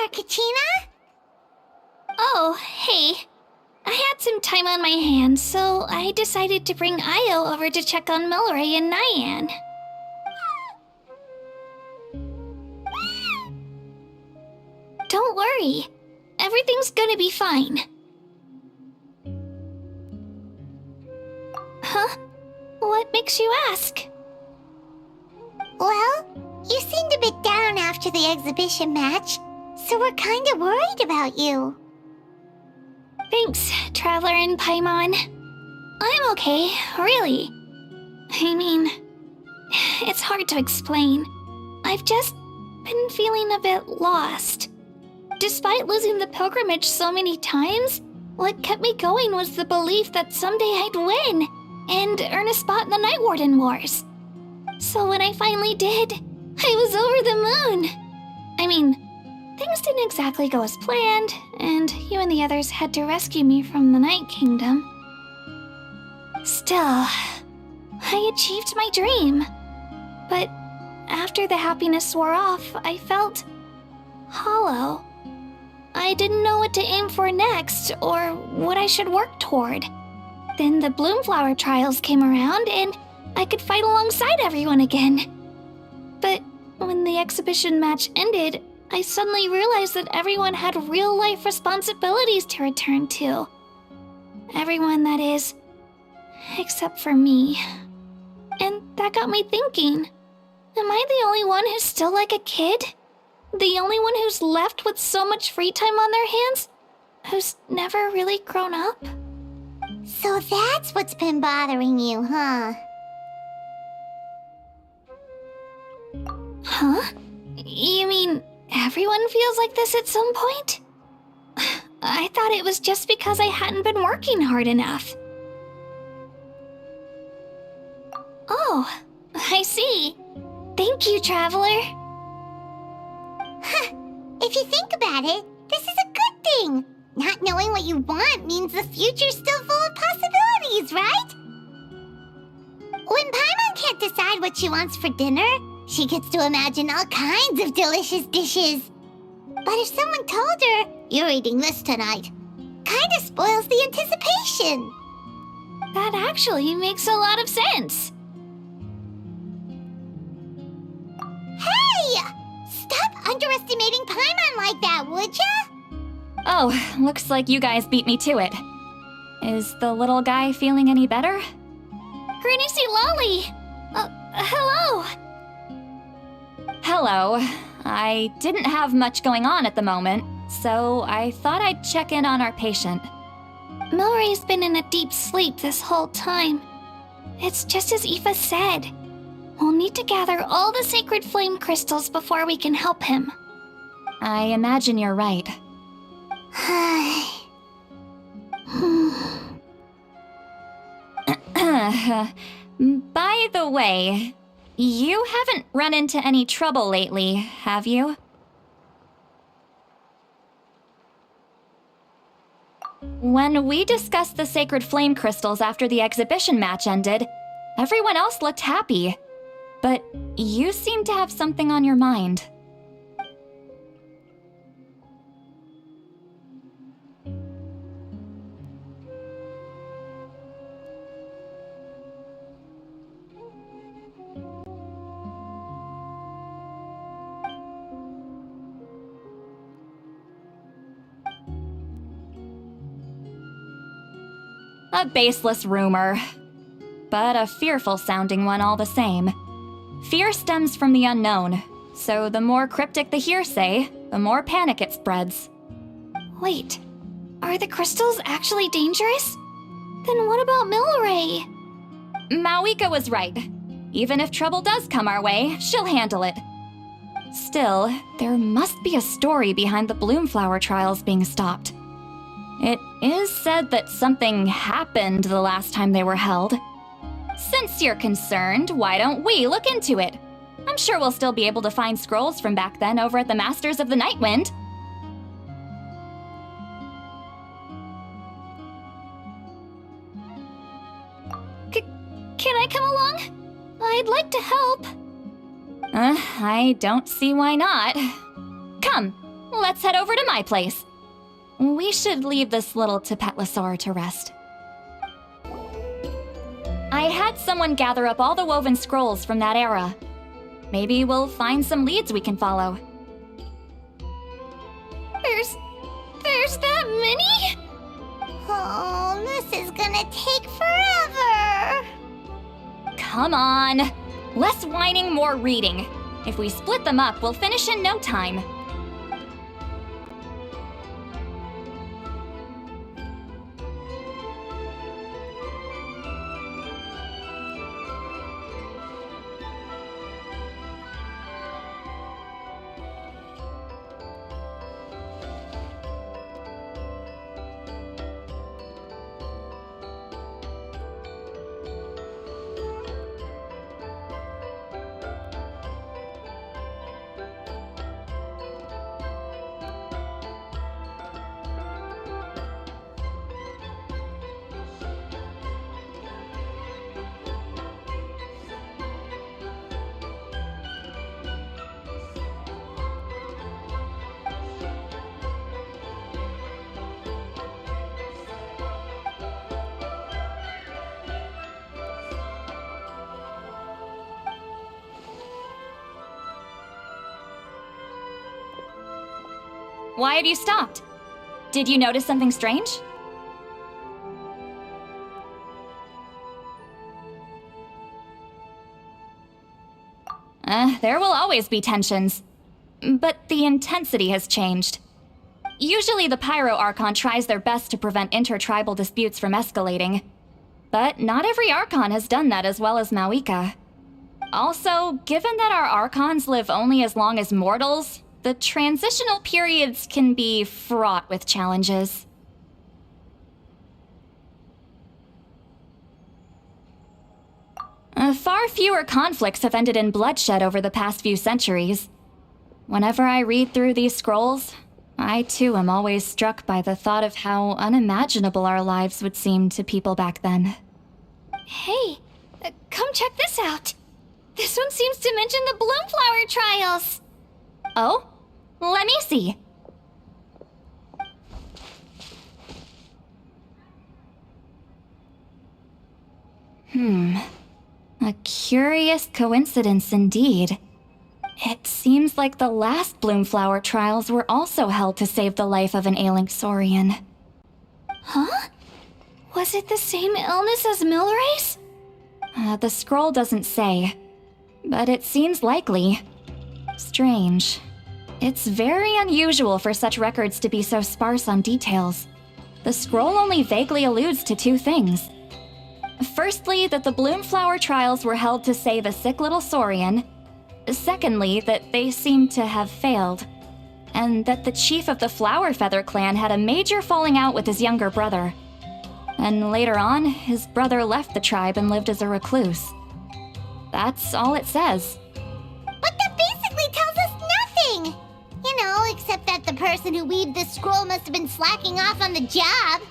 there, Kachina? Oh, hey. I had some time on my hands, so I decided to bring Io over to check on Milray and Nyan. Don't worry. Everything's gonna be fine. Huh? What makes you ask? Well, you seemed a bit down after the exhibition match, so we're kinda worried about you. Thanks, Traveler and Paimon. I'm okay, really. I mean, it's hard to explain. I've just been feeling a bit lost. Despite losing the pilgrimage so many times, what kept me going was the belief that someday I'd win and earn a spot in the Night Warden Wars. So when I finally did, I was over the moon. I mean, things didn't exactly go as planned, and you and the others had to rescue me from the Night Kingdom. Still, I achieved my dream. But after the happiness wore off, I felt hollow. I didn't know what to aim for next, or what I should work toward. Then the Bloomflower trials came around, and I could fight alongside everyone again. But when the exhibition match ended, I suddenly realized that everyone had real-life responsibilities to return to. Everyone, that is, except for me. And that got me thinking, am I the only one who's still like a kid? The only one who's left with so much free time on their hands? Who's never really grown up? So that's what's been bothering you, huh? Huh? You mean everyone feels like this at some point? I thought it was just because I hadn't been working hard enough. Oh, I see. Thank you, Traveler. Huh. If you think about it, this is a good thing. Not knowing what you want means the future's still full of possibilities, right? When Paimon can't decide what she wants for dinner, she gets to imagine all kinds of delicious dishes. But if someone told her, you're eating this tonight, kinda spoils the anticipation. That actually makes a lot of sense. Hey! Stop underestimating Paimon like that, would ya? Oh, looks like you guys beat me to it. Is the little guy feeling any better? Granny C. Lolly! Hello! Hello. I didn't have much going on at the moment, so I thought I'd check in on our patient. Milray's been in a deep sleep this whole time. It's just as Aoife said. We'll need to gather all the sacred flame crystals before we can help him. I imagine you're right. By the way, you haven't run into any trouble lately, have you? When we discussed the sacred flame crystals after the exhibition match ended, everyone else looked happy. But you seem to have something on your mind. A baseless rumor, but a fearful-sounding one all the same. Fear stems from the unknown, so the more cryptic the hearsay, the more panic it spreads. Wait, are the crystals actually dangerous? Then what about Milray? Mawika was right. Even if trouble does come our way, she'll handle it. Still, there must be a story behind the Bloomflower trials being stopped. It is said that something happened the last time they were held. Since you're concerned, why don't we look into it? I'm sure we'll still be able to find scrolls from back then over at the Masters of the Nightwind. Can I come along? I'd like to help. I don't see why not. Come, let's head over to my place. We should leave this little Tapetlosaur to rest. I had someone gather up all the woven scrolls from that era. Maybe we'll find some leads we can follow. There's that many? Oh, this is gonna take forever. Come on. Less whining, more reading. If we split them up, we'll finish in no time. Why have you stopped? Did you notice something strange? There will always be tensions. But the intensity has changed. Usually the Pyro Archon tries their best to prevent intertribal disputes from escalating. But not every Archon has done that as well as Mawika. Also, given that our Archons live only as long as mortals, the transitional periods can be fraught with challenges. Far fewer conflicts have ended in bloodshed over the past few centuries. Whenever I read through these scrolls, I too am always struck by the thought of how unimaginable our lives would seem to people back then. Hey, come check this out. This one seems to mention the Bloomflower trials. Oh? Let me see. A curious coincidence indeed. It seems like the last Bloomflower trials were also held to save the life of an ailing Saurian. Huh? Was it the same illness as Milrace? The scroll doesn't say, but it seems likely. Strange. It's very unusual for such records to be so sparse on details. The scroll only vaguely alludes to two things. Firstly, that the Bloomflower trials were held to save a sick little Saurian. Secondly, that they seem to have failed. And that the chief of the Flower Feather clan had a major falling out with his younger brother. And later on, his brother left the tribe and lived as a recluse. That's all it says. But that basically tells us nothing! You know, except that the person who weaved this scroll must have been slacking off on the job.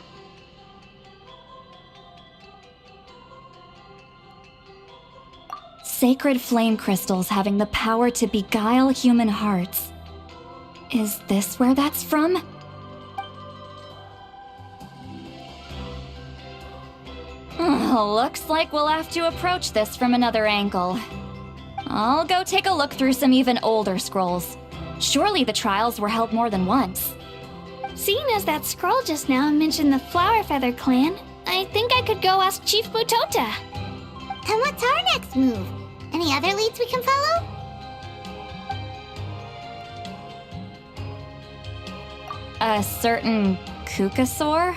Sacred flame crystals having the power to beguile human hearts. Is this where that's from? Looks like we'll have to approach this from another angle. I'll go take a look through some even older scrolls. Surely the trials were held more than once. Seeing as that scroll just now mentioned the Flower Feather clan, I think I could go ask Chief Mutota. And what's our next move? Any other leads we can follow? A certain Kukasaur?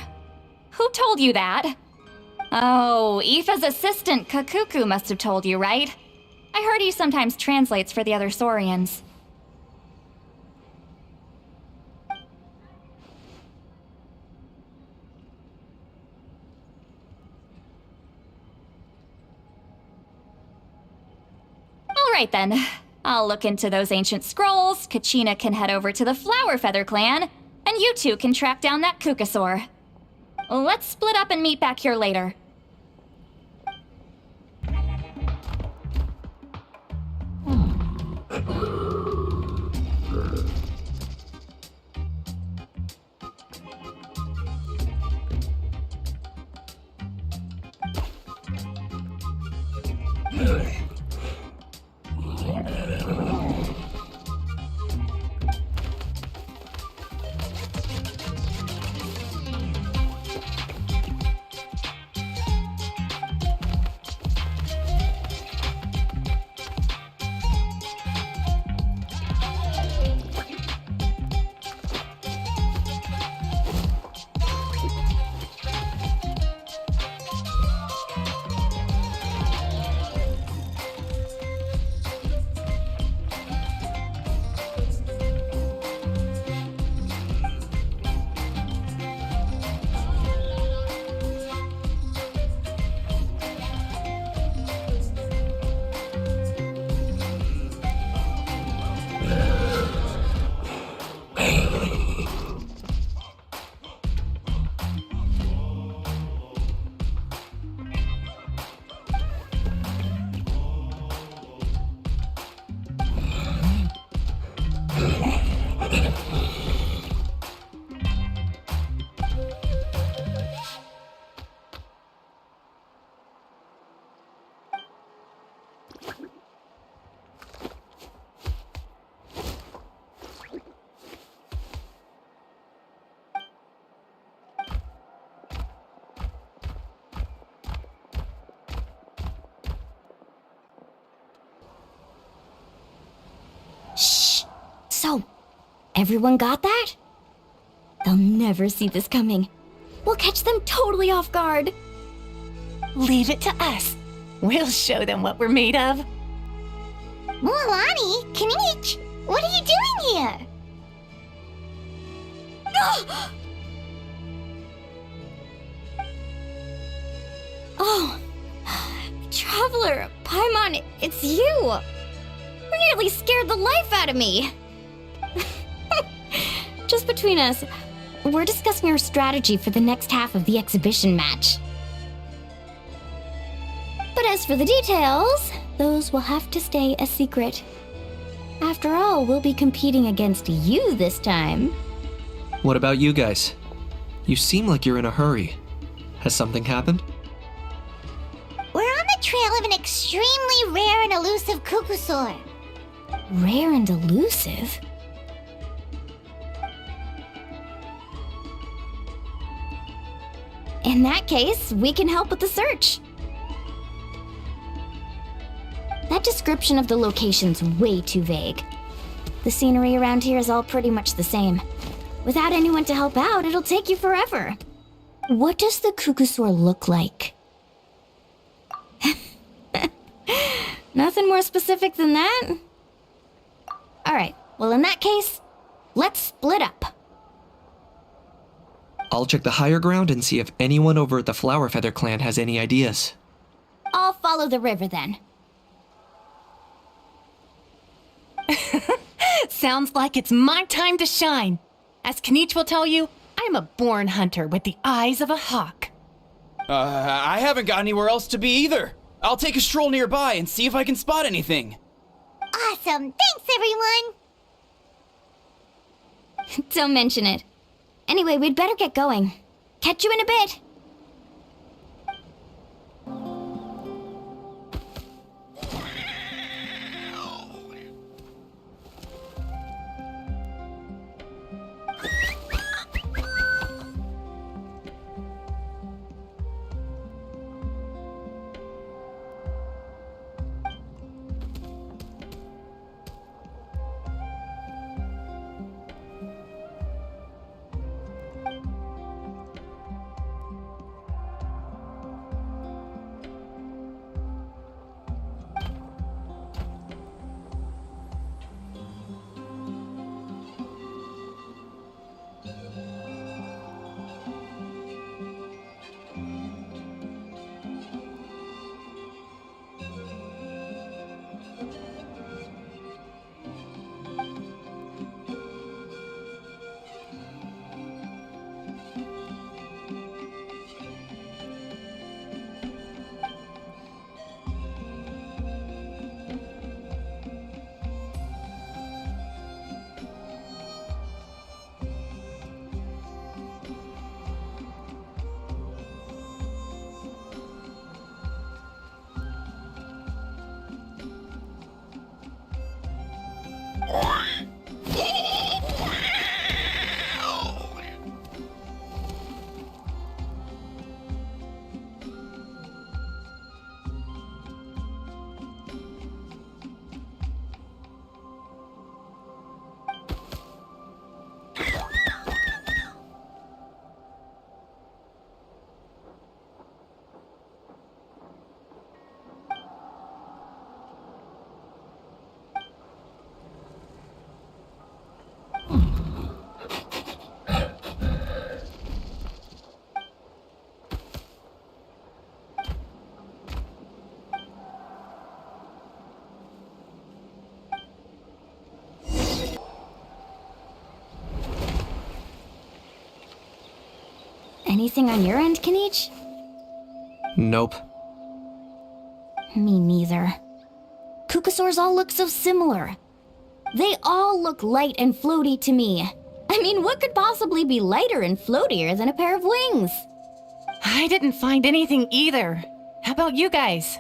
Who told you that? Oh, Aoife's assistant, Kakuku, must have told you, right? I heard he sometimes translates for the other Saurians. Alright then. I'll look into those ancient scrolls, Kachina can head over to the Flower Feather clan, and you two can track down that Kukasaur. Let's split up and meet back here later. Shh! So, everyone got that? They'll never see this coming. We'll catch them totally off guard. Leave it to us. We'll show them what we're made of. Mualani, Kinich, what are you doing here? Oh, Traveler, Paimon, it's you! You nearly scared the life out of me! Just between us, we're discussing our strategy for the next half of the exhibition match. But as for the details, those will have to stay a secret. After all, we'll be competing against you this time. What about you guys? You seem like you're in a hurry. Has something happened? We're on the trail of an extremely rare and elusive Kukusaur. Rare and elusive? In that case, we can help with the search. That description of the location's way too vague. The scenery around here is all pretty much the same. Without anyone to help out, it'll take you forever. What does the Kukusaur look like? Nothing more specific than that? Alright, well in that case, let's split up. I'll check the higher ground and see if anyone over at the Flower Feather clan has any ideas. I'll follow the river then. Sounds like it's my time to shine. As Kinich will tell you, I'm a born hunter with the eyes of a hawk. I haven't got anywhere else to be either. I'll take a stroll nearby and see if I can spot anything. Awesome, thanks everyone! Don't mention it. Anyway, we'd better get going. Catch you in a bit. Anything on your end, Kenichi? Nope. Me neither. Kukasaurs all look so similar. They all look light and floaty to me. I mean, what could possibly be lighter and floatier than a pair of wings? I didn't find anything either. How about you guys?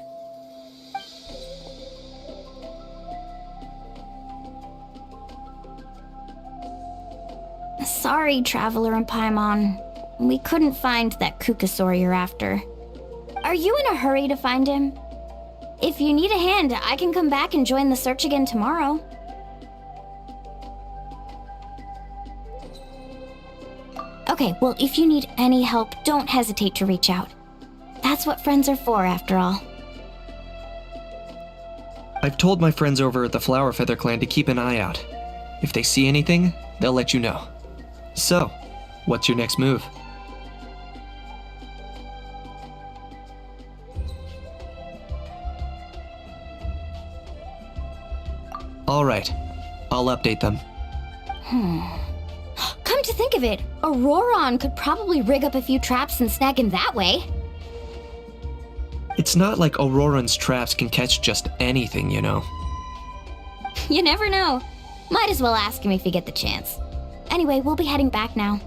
Sorry, Traveler and Paimon. We couldn't find that Kukasaur you're after. Are you in a hurry to find him? If you need a hand, I can come back and join the search again tomorrow. Okay, well, if you need any help, don't hesitate to reach out. That's what friends are for, after all. I've told my friends over at the Flower Feather Clan to keep an eye out. If they see anything, they'll let you know. So, what's your next move? Alright, I'll update them. Come to think of it, Auroron could probably rig up a few traps and snag him that way. It's not like Auroran's traps can catch just anything, you know. You never know. Might as well ask him if you get the chance. Anyway, we'll be heading back now.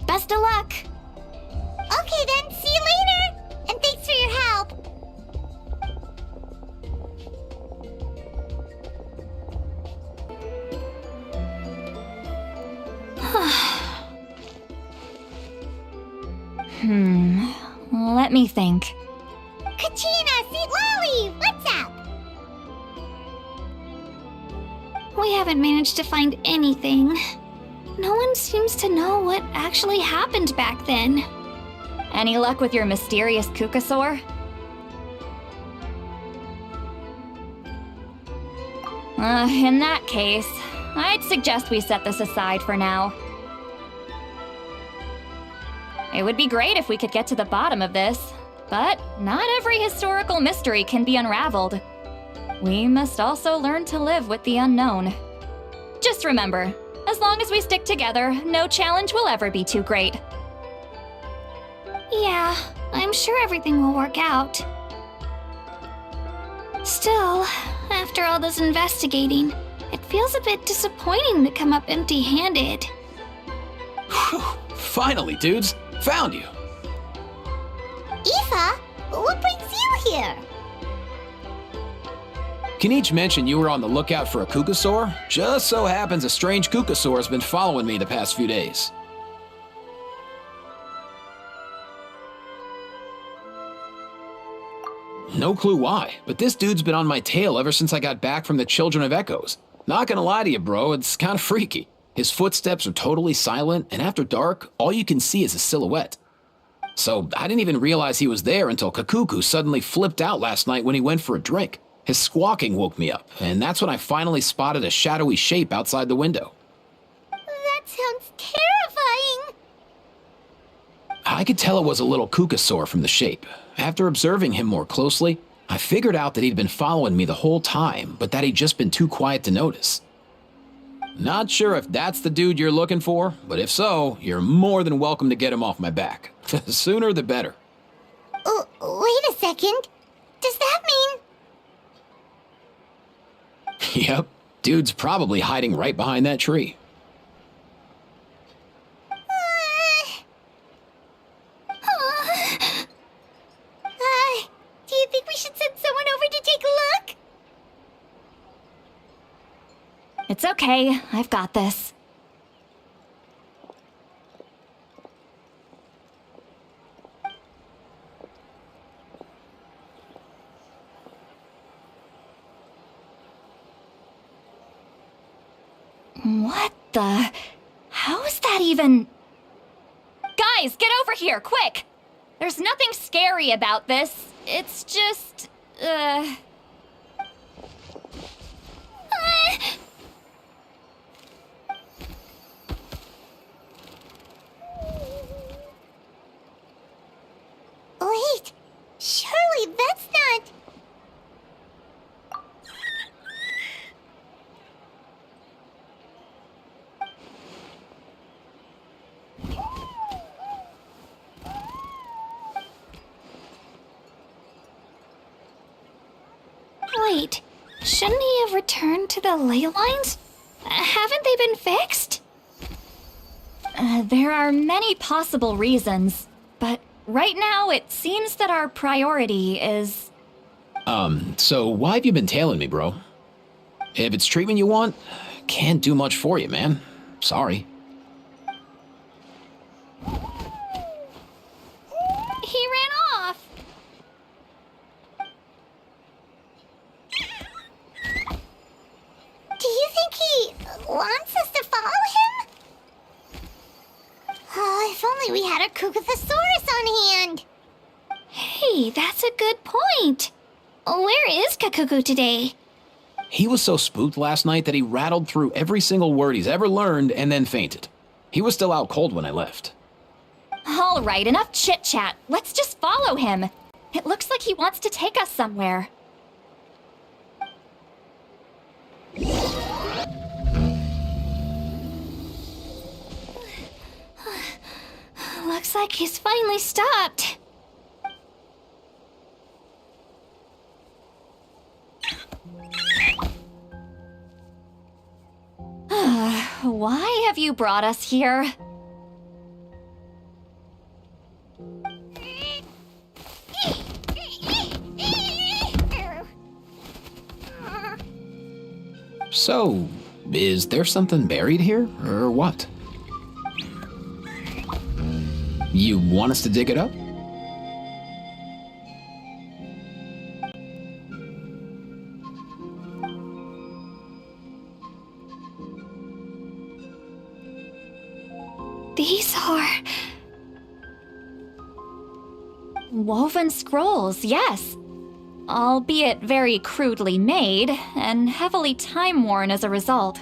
Best of luck! Okay then, see you later! And thanks for your help! Let me think. Kachina, Sweet Lolly, what's up? We haven't managed to find anything. No one seems to know what actually happened back then. Any luck with your mysterious Kukasaur? In that case, I'd suggest we set this aside for now. It would be great if we could get to the bottom of this, but not every historical mystery can be unraveled. We must also learn to live with the unknown. Just remember, as long as we stick together, no challenge will ever be too great. Yeah, I'm sure everything will work out. Still, after all this investigating, it feels a bit disappointing to come up empty-handed. Finally, dudes. Found you. Aoife, what brings you here? Kenichi mentioned you were on the lookout for a Kukasaur. Just so happens a strange Kukasaur has been following me the past few days. No clue why, but this dude's been on my tail ever since I got back from the Children of Echoes. Not gonna lie to you, bro, it's kinda freaky. His footsteps are totally silent, and after dark, all you can see is a silhouette. So I didn't even realize he was there until Kakuku suddenly flipped out last night when he went for a drink. His squawking woke me up, and that's when I finally spotted a shadowy shape outside the window. That sounds terrifying. I could tell it was a little Kukasaur from the shape. After observing him more closely, I figured out that he'd been following me the whole time, but that he'd just been too quiet to notice. Not sure if that's the dude you're looking for, but if so, you're more than welcome to get him off my back. The sooner the better. Wait a second. Does that mean... Yep, dude's probably hiding right behind that tree. Do you think we should send someone over to take a look? It's okay, I've got this. What the... How is that even... Guys, get over here, quick! There's nothing scary about this. It's just... Wait, surely that's not... Wait, shouldn't he have returned to the ley lines? Haven't they been fixed? There are many possible reasons, but right now it seems that our priority is... So why have you been tailing me, bro? If it's treatment you want, can't do much for you, man. Sorry. He ran off. Do you think he wants us to follow him? Oh, if only we had a Kukathosaurus on hand. Hey, that's a good point. Where is Kakuku today? He was so spooked last night that he rattled through every single word he's ever learned and then fainted. He was still out cold when I left. All right, enough chit-chat. Let's just follow him. It looks like he wants to take us somewhere. Looks like he's finally stopped. Why have you brought us here? So, is there something buried here, or what? You want us to dig it up? These are... Woven scrolls, yes. Albeit very crudely made, and heavily time-worn as a result.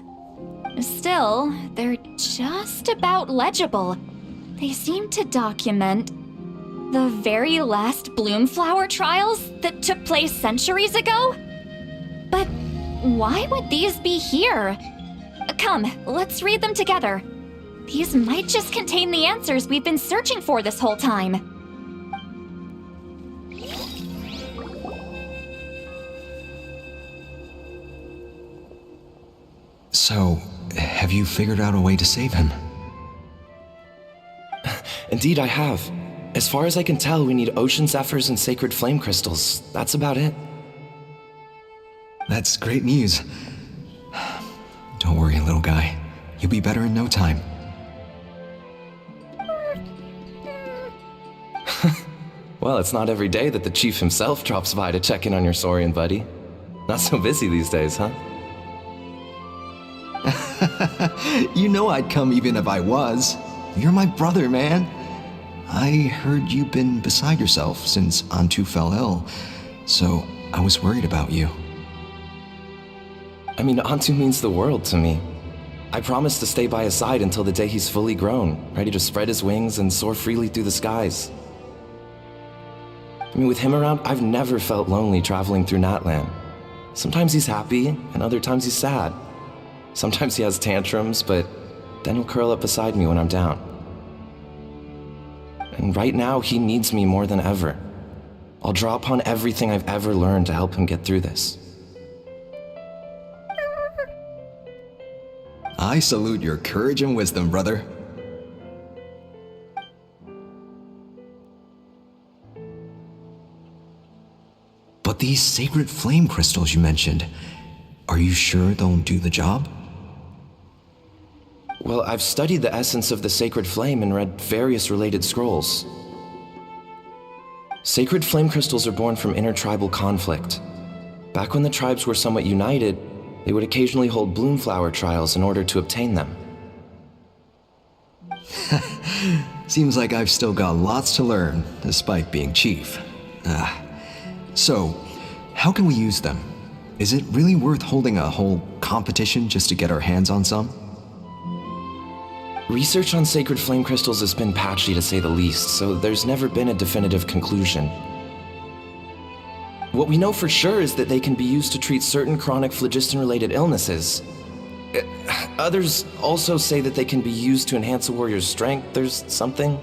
Still, they're just about legible. They seem to document the very last Bloomflower trials that took place centuries ago? But why would these be here? Come, let's read them together. These might just contain the answers we've been searching for this whole time. So, have you figured out a way to save him? Indeed, I have. As far as I can tell, we need ocean zephyrs and sacred flame crystals. That's about it. That's great news. Don't worry, little guy. You'll be better in no time. Well, it's not every day that the chief himself drops by to check in on your Saurian buddy. Not so busy these days, huh? You know I'd come even if I was. You're my brother, man. I heard you've been beside yourself since Antu fell ill, so I was worried about you. I mean, Antu means the world to me. I promised to stay by his side until the day he's fully grown, ready to spread his wings and soar freely through the skies. I mean, with him around, I've never felt lonely traveling through Natlan. Sometimes he's happy, and other times he's sad. Sometimes he has tantrums, but then he'll curl up beside me when I'm down. And right now, he needs me more than ever. I'll draw upon everything I've ever learned to help him get through this. I salute your courage and wisdom, brother. But these sacred flame crystals you mentioned, are you sure they'll do the job? Well, I've studied the essence of the sacred flame and read various related scrolls. Sacred flame crystals are born from intertribal conflict. Back when the tribes were somewhat united, they would occasionally hold Bloomflower trials in order to obtain them. Seems like I've still got lots to learn, despite being chief. So, how can we use them? Is it really worth holding a whole competition just to get our hands on some? Research on sacred flame crystals has been patchy to say the least, so there's never been a definitive conclusion. What we know for sure is that they can be used to treat certain chronic phlogiston-related illnesses. Others also say that they can be used to enhance a warrior's strength. There's something.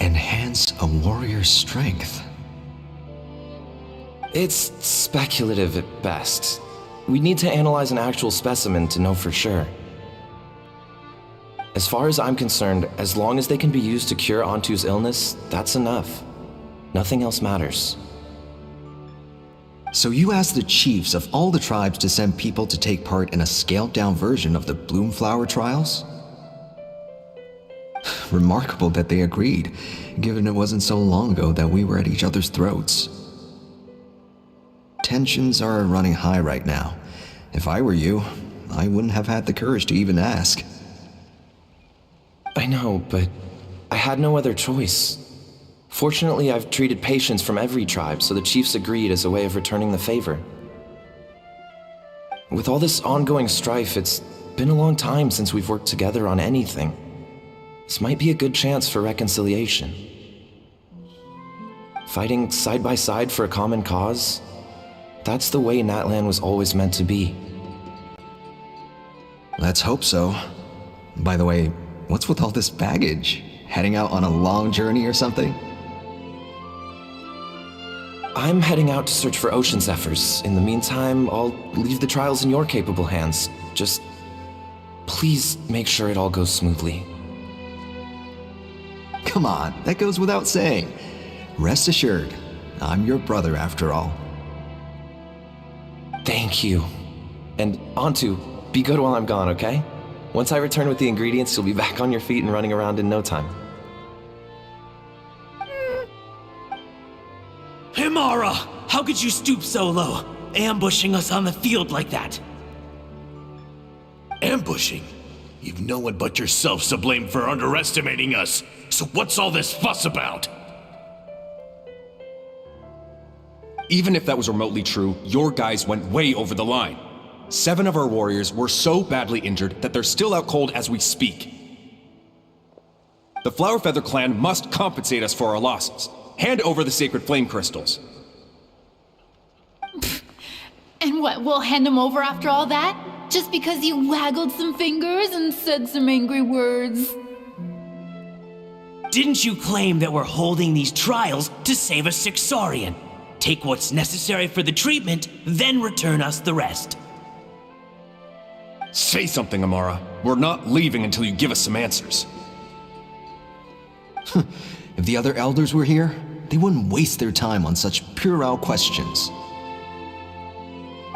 Enhance a warrior's strength. It's speculative at best. We need to analyze an actual specimen to know for sure. As far as I'm concerned, as long as they can be used to cure Antu's illness, that's enough. Nothing else matters. So you asked the chiefs of all the tribes to send people to take part in a scaled-down version of the Bloomflower trials? Remarkable that they agreed, given it wasn't so long ago that we were at each other's throats. Tensions are running high right now. If I were you, I wouldn't have had the courage to even ask. I know, but I had no other choice. Fortunately, I've treated patients from every tribe, so the chiefs agreed as a way of returning the favor. With all this ongoing strife, it's been a long time since we've worked together on anything. This might be a good chance for reconciliation. Fighting side by side for a common cause, that's the way Natlan was always meant to be. Let's hope so. By the way, what's with all this baggage? Heading out on a long journey or something? I'm heading out to search for Ocean Zephyrs. In the meantime, I'll leave the trials in your capable hands. Just please make sure it all goes smoothly. Come on, that goes without saying. Rest assured, I'm your brother after all. Thank you. And Antu, be good while I'm gone, okay? Once I return with the ingredients, you'll be back on your feet and running around in no time. Himara! How could you stoop so low, ambushing us on the field like that? Ambushing? You've no one but yourself to blame for underestimating us. So what's all this fuss about? Even if that was remotely true, your guys went way over the line. 7 of our warriors were so badly injured that they're still out cold as we speak. The Flowerfeather clan must compensate us for our losses. Hand over the sacred flame crystals. And what, we'll hand them over after all that? Just because you waggled some fingers and said some angry words? Didn't you claim that we're holding these trials to save a Sixarian? Take what's necessary for the treatment, then return us the rest. Say something, Amara. We're not leaving until you give us some answers. If the other elders were here, they wouldn't waste their time on such puerile questions.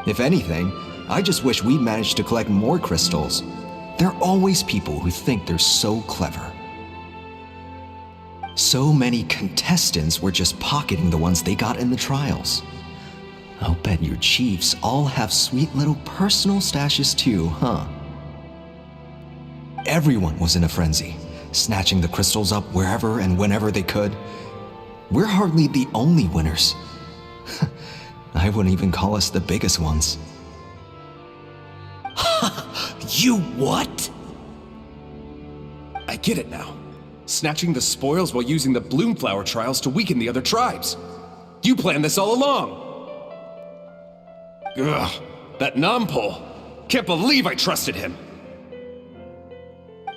If anything, I just wish we'd managed to collect more crystals. There are always people who think they're so clever. So many contestants were just pocketing the ones they got in the trials. I'll bet your chiefs all have sweet little personal stashes too, huh? Everyone was in a frenzy, snatching the crystals up wherever and whenever they could. We're hardly the only winners. I wouldn't even call us the biggest ones. You what? I get it now. Snatching the spoils while using the Bloomflower trials to weaken the other tribes. You planned this all along! Ugh, that Nampol. Can't believe I trusted him.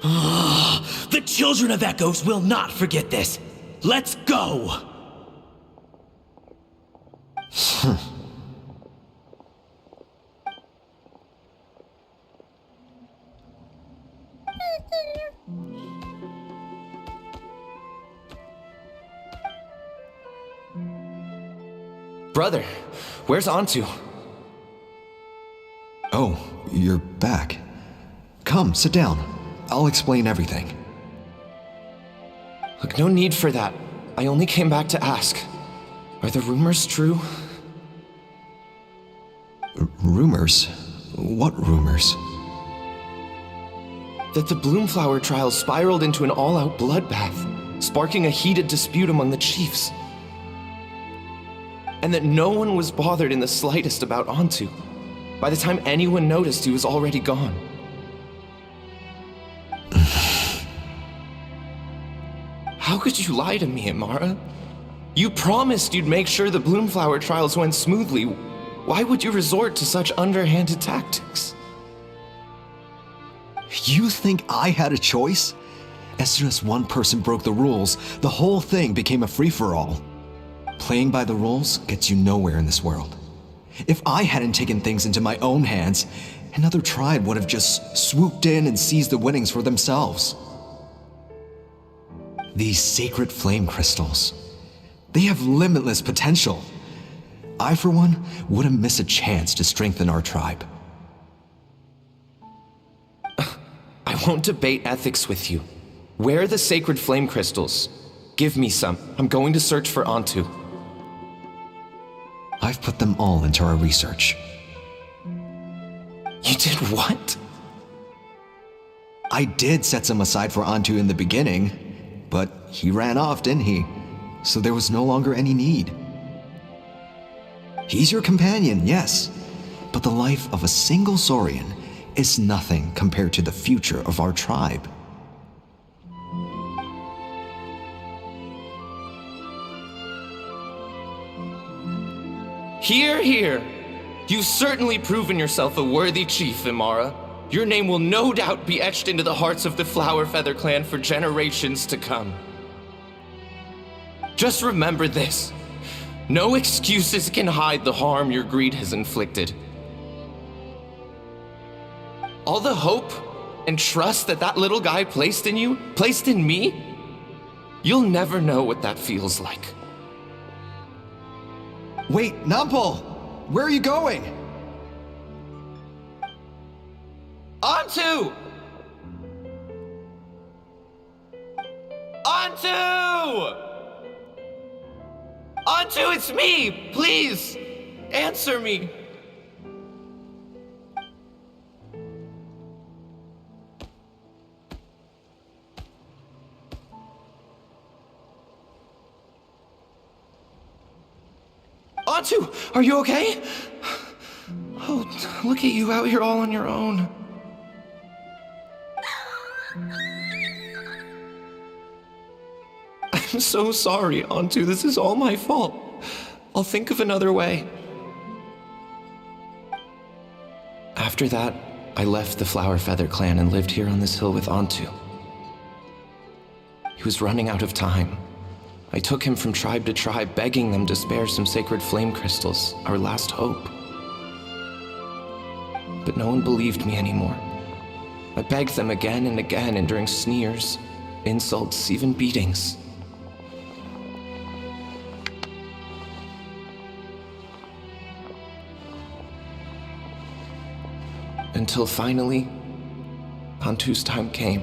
The Children of Echoes will not forget this. Let's go! Brother, where's Antu? Oh, you're back. Come, sit down. I'll explain everything. Look, no need for that. I only came back to ask. Are the rumors true? Rumors? What rumors? That the Bloomflower trials spiraled into an all-out bloodbath, sparking a heated dispute among the chiefs. And that no one was bothered in the slightest about Antu. By the time anyone noticed, he was already gone. How could you lie to me, Amara? You promised you'd make sure the Bloomflower trials went smoothly. Why would you resort to such underhanded tactics? You think I had a choice? As soon as one person broke the rules, the whole thing became a free-for-all. Playing by the rules gets you nowhere in this world. If I hadn't taken things into my own hands, another tribe would have just swooped in and seized the winnings for themselves. These sacred flame crystals, they have limitless potential. I, for one, wouldn't miss a chance to strengthen our tribe. I won't debate ethics with you. Where are the sacred flame crystals? Give me some. I'm going to search for Antu. I've put them all into our research. You did what? I did set some aside for Antu in the beginning, but he ran off, didn't he? So there was no longer any need. He's your companion, yes, but the life of a single Saurian is nothing compared to the future of our tribe. Hear, hear. You've certainly proven yourself a worthy chief, Imara. Your name will no doubt be etched into the hearts of the Flower Feather clan for generations to come. Just remember this. No excuses can hide the harm your greed has inflicted. All the hope and trust that little guy placed in you, placed in me, you'll never know what that feels like. Wait, Nampal! Where are you going? Antu! Antu! Antu, it's me! Please! Answer me! Antu, are you okay? Oh, look at you out here all on your own. I'm so sorry, Antu. This is all my fault. I'll think of another way. After that, I left the Flower Feather clan and lived here on this hill with Antu. He was running out of time. I took him from tribe to tribe, begging them to spare some sacred flame crystals, our last hope. But no one believed me anymore. I begged them again and again, enduring sneers, insults, even beatings. Until finally, Antu's time came.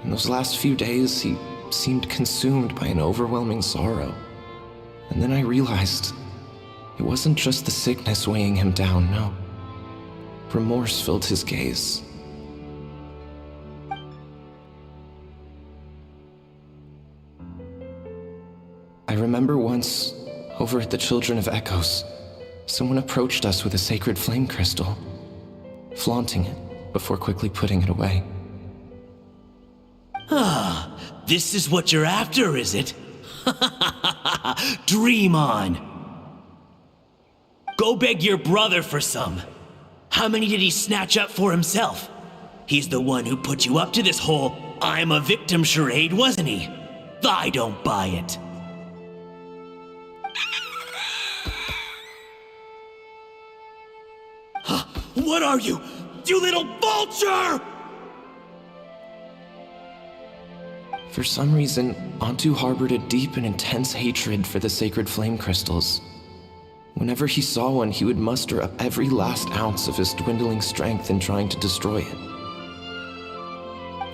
In those last few days, he seemed consumed by an overwhelming sorrow. And then I realized it wasn't just the sickness weighing him down, no. Remorse filled his gaze. I remember once, over at the Children of Echoes, someone approached us with a sacred flame crystal, flaunting it before quickly putting it away. Ah, this is what you're after, is it? Dream on. Go beg your brother for some. How many did he snatch up for himself? He's the one who put you up to this whole I'm a victim charade, wasn't he? I don't buy it. What are you? You little vulture! For some reason, Antu harbored a deep and intense hatred for the sacred flame crystals. Whenever he saw one, he would muster up every last ounce of his dwindling strength in trying to destroy it.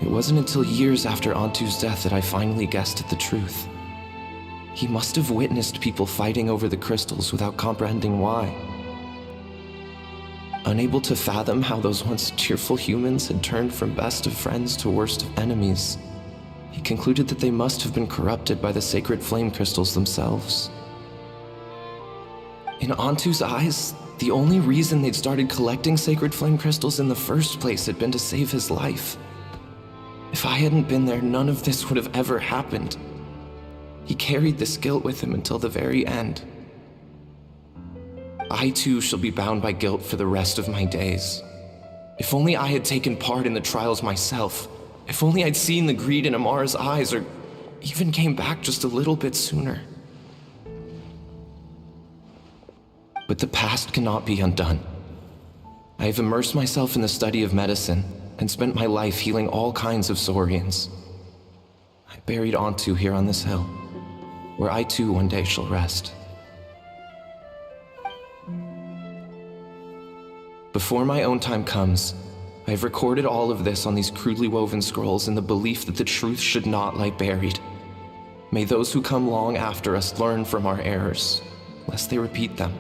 It wasn't until years after Antu's death that I finally guessed at the truth. He must have witnessed people fighting over the crystals without comprehending why. Unable to fathom how those once cheerful humans had turned from best of friends to worst of enemies, he concluded that they must have been corrupted by the sacred flame crystals themselves. In Antu's eyes, the only reason they'd started collecting sacred flame crystals in the first place had been to save his life. If I hadn't been there, none of this would have ever happened. He carried this guilt with him until the very end. I too shall be bound by guilt for the rest of my days. If only I had taken part in the trials myself. If only I'd seen the greed in Amara's eyes, or even came back just a little bit sooner. But the past cannot be undone. I have immersed myself in the study of medicine and spent my life healing all kinds of saurians. I buried Ontu here on this hill, where I too one day shall rest. Before my own time comes, I have recorded all of this on these crudely woven scrolls in the belief that the truth should not lie buried. May those who come long after us learn from our errors, lest they repeat them.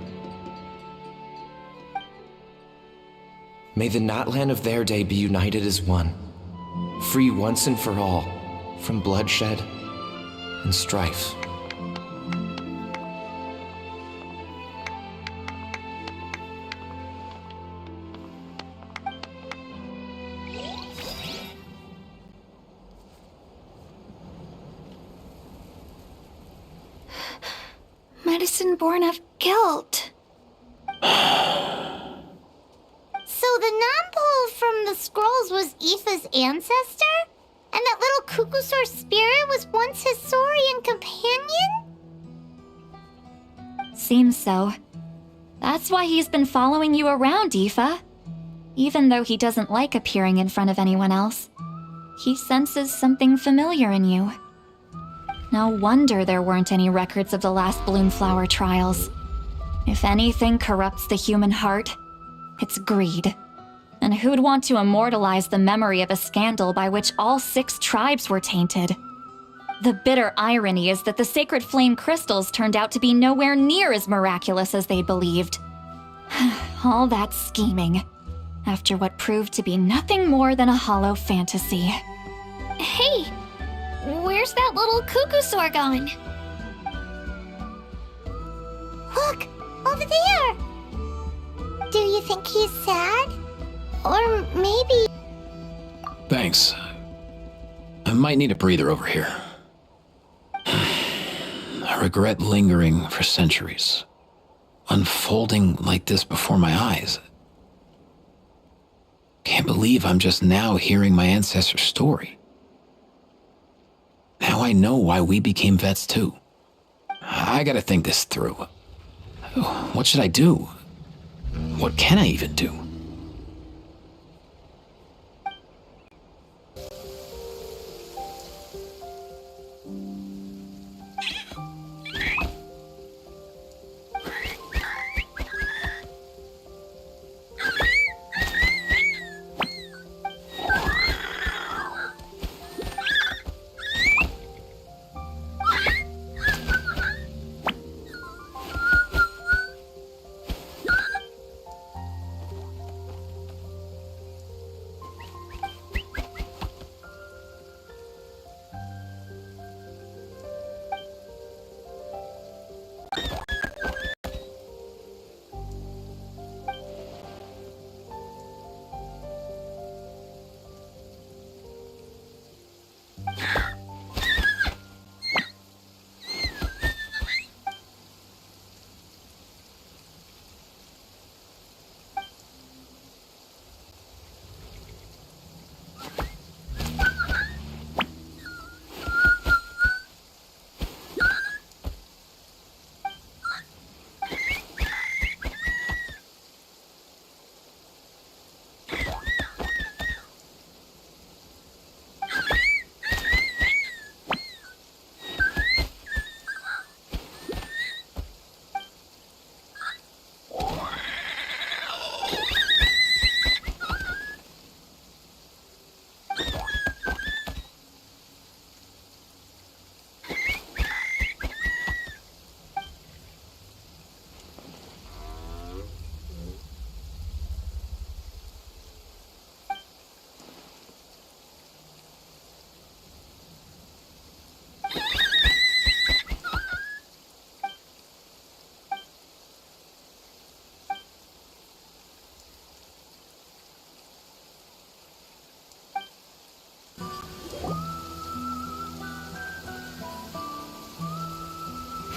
May the Natlan of their day be united as one, free once and for all from bloodshed and strife. Medicine born of guilt. So the non-pole from the scrolls was Aoife's ancestor? And that little Cuckoosaur spirit was once his saurian companion? Seems so. That's why he's been following you around, Aoife. Even though he doesn't like appearing in front of anyone else, he senses something familiar in you. No wonder there weren't any records of the last Bloomflower trials. If anything corrupts the human heart, it's greed. And who'd want to immortalize the memory of a scandal by which all 6 tribes were tainted? The bitter irony is that the sacred flame crystals turned out to be nowhere near as miraculous as they believed. All that scheming, after what proved to be nothing more than a hollow fantasy. Hey, where's that little Cuckoosaur gone? Look, over there! Do you think he's sad? Or maybe... Thanks. I might need a breather over here. I regret lingering for centuries, unfolding like this before my eyes. Can't believe I'm just now hearing my ancestor's story. Now I know why we became vets too. I gotta think this through. What should I do? What can I even do?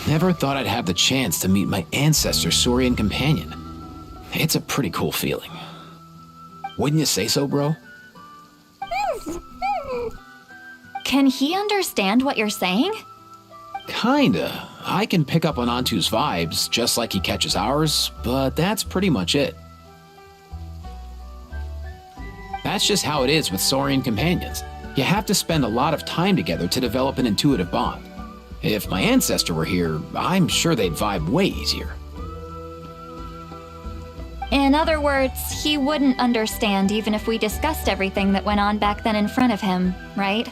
Never thought I'd have the chance to meet my ancestor's saurian companion. It's a pretty cool feeling. Wouldn't you say so, bro? Can he understand what you're saying? Kinda. I can pick up on Antu's vibes, just like he catches ours, but that's pretty much it. That's just how it is with Saurian companions. You have to spend a lot of time together to develop an intuitive bond. If my ancestor were here, I'm sure they'd vibe way easier. In other words, he wouldn't understand even if we discussed everything that went on back then in front of him, right?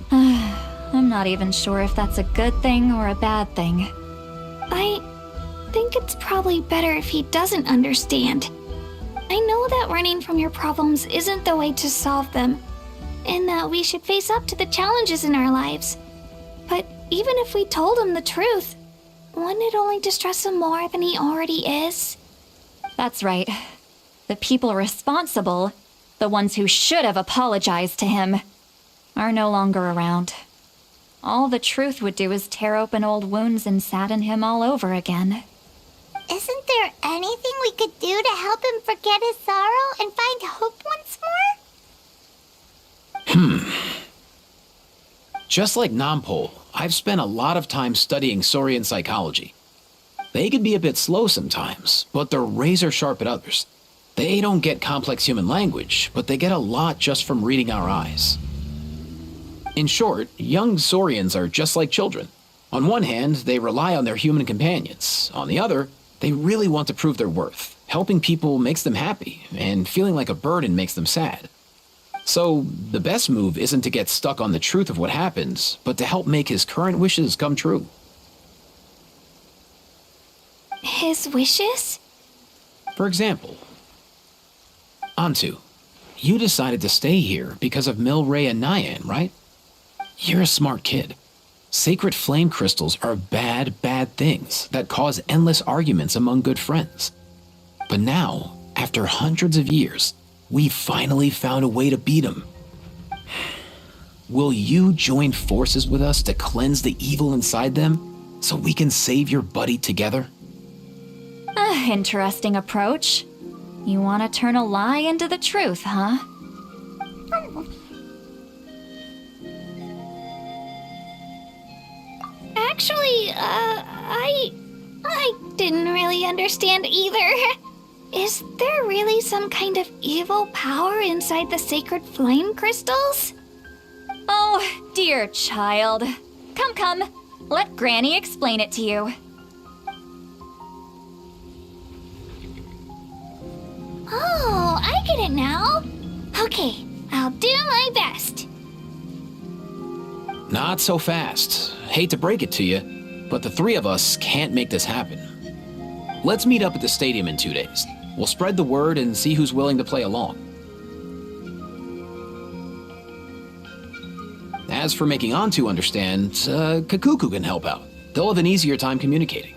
I'm not even sure if that's a good thing or a bad thing. I think it's probably better if he doesn't understand. I know that running from your problems isn't the way to solve them, and that we should face up to the challenges in our lives. But even if we told him the truth, wouldn't it only distress him more than he already is? That's right. The people responsible, the ones who should have apologized to him, are no longer around. All the truth would do is tear open old wounds and sadden him all over again. Isn't there anything we could do to help him forget his sorrow and find hope once more? Just like Nampol, I've spent a lot of time studying Saurian psychology. They can be a bit slow sometimes, but they're razor sharp at others. They don't get complex human language, but they get a lot just from reading our eyes. In short, young Saurians are just like children. On one hand, they rely on their human companions. On the other, they really want to prove their worth. Helping people makes them happy, and feeling like a burden makes them sad. So, the best move isn't to get stuck on the truth of what happens, but to help make his current wishes come true. His wishes? For example, Antu, you decided to stay here because of Milray and Nyan, right? You're a smart kid. Sacred flame crystals are bad, bad things that cause endless arguments among good friends. But now, after hundreds of years, we finally found a way to beat them. Will you join forces with us to cleanse the evil inside them so we can save your buddy together? Interesting approach. You want to turn a lie into the truth, huh? Actually, I didn't really understand either. Is there really some kind of evil power inside the sacred flame crystals? Oh, dear child. Come. Let Granny explain it to you. Oh, I get it now. Okay, I'll do my best. Not so fast. Hate to break it to you, but the three of us can't make this happen. Let's meet up at the stadium in 2 days. We'll spread the word and see who's willing to play along. As for making Antu understand, Kakuku can help out. They'll have an easier time communicating.